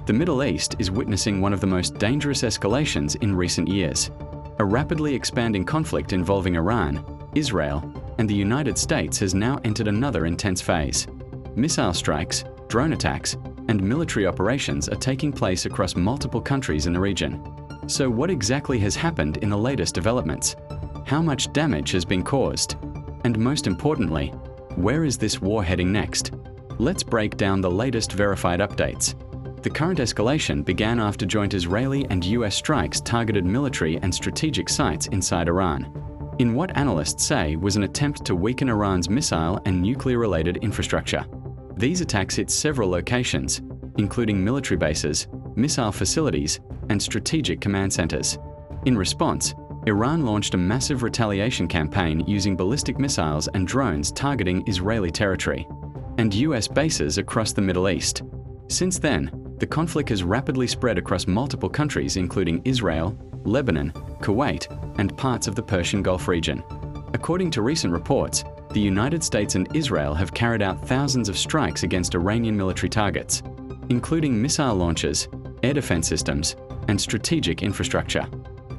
The Middle East is witnessing one of the most dangerous escalations in recent years. A rapidly expanding conflict involving Iran, Israel, and the United States has now entered another intense phase. Missile strikes, drone attacks, and military operations are taking place across multiple countries in the region. So what exactly has happened in the latest developments? How much damage has been caused? And most importantly, where is this war heading next? Let's break down the latest verified updates. The current escalation began after joint Israeli and US strikes targeted military and strategic sites inside Iran, in what analysts say was an attempt to weaken Iran's missile and nuclear-related infrastructure. These attacks hit several locations, including military bases, missile facilities, and strategic command centers. In response, Iran launched a massive retaliation campaign using ballistic missiles and drones targeting Israeli territory and US bases across the Middle East. Since then, the conflict has rapidly spread across multiple countries including Israel, Lebanon, Kuwait, and parts of the Persian Gulf region. According to recent reports, the United States and Israel have carried out thousands of strikes against Iranian military targets, including missile launches, air defense systems, and strategic infrastructure.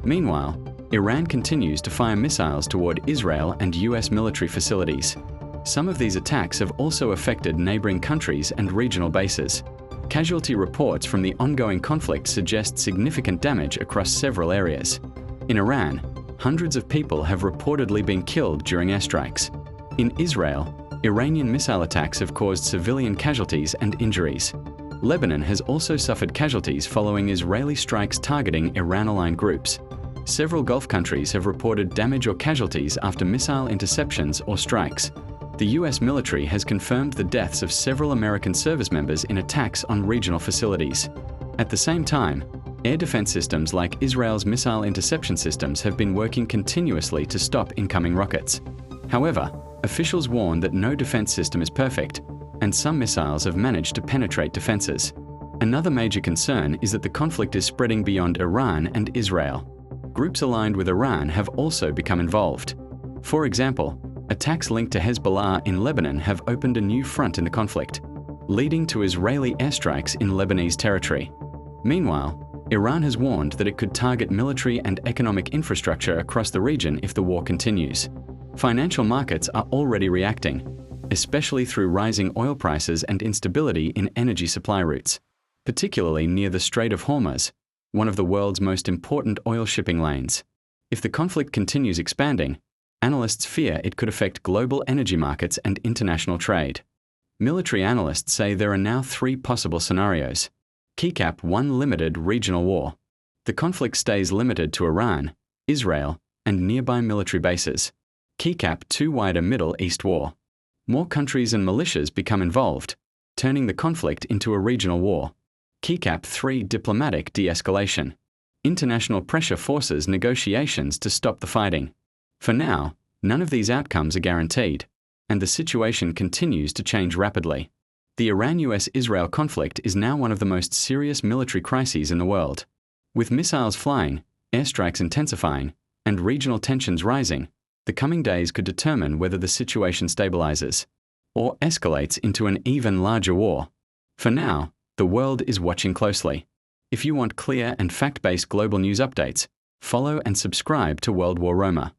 Meanwhile, Iran continues to fire missiles toward Israel and US military facilities. Some of these attacks have also affected neighboring countries and regional bases. Casualty reports from the ongoing conflict suggest significant damage across several areas. In Iran, hundreds of people have reportedly been killed during airstrikes. In Israel, Iranian missile attacks have caused civilian casualties and injuries. Lebanon has also suffered casualties following Israeli strikes targeting Iran-aligned groups. Several Gulf countries have reported damage or casualties after missile interceptions or strikes. The US military has confirmed the deaths of several American service members in attacks on regional facilities. At the same time, air defense systems like Israel's missile interception systems have been working continuously to stop incoming rockets. However, officials warn that no defense system is perfect, and some missiles have managed to penetrate defenses. Another major concern is that the conflict is spreading beyond Iran and Israel. Groups aligned with Iran have also become involved. For example, attacks linked to Hezbollah in Lebanon have opened a new front in the conflict, leading to Israeli airstrikes in Lebanese territory. Meanwhile, Iran has warned that it could target military and economic infrastructure across the region if the war continues. Financial markets are already reacting, especially through rising oil prices and instability in energy supply routes, particularly near the Strait of Hormuz, one of the world's most important oil shipping lanes. If the conflict continues expanding, analysts fear it could affect global energy markets and international trade. Military analysts say there are now 3 possible scenarios. Keycap 1 limited regional war. The conflict stays limited to Iran, Israel, and nearby military bases. Keycap 2 wider Middle East war. More countries and militias become involved, turning the conflict into a regional war. Keycap 3 diplomatic de-escalation. International pressure forces negotiations to stop the fighting. For now, none of these outcomes are guaranteed, and the situation continues to change rapidly. The Iran-US-Israel conflict is now one of the most serious military crises in the world. With missiles flying, airstrikes intensifying, and regional tensions rising, the coming days could determine whether the situation stabilizes or escalates into an even larger war. For now, the world is watching closely. If you want clear and fact-based global news updates, follow and subscribe to World War Roma.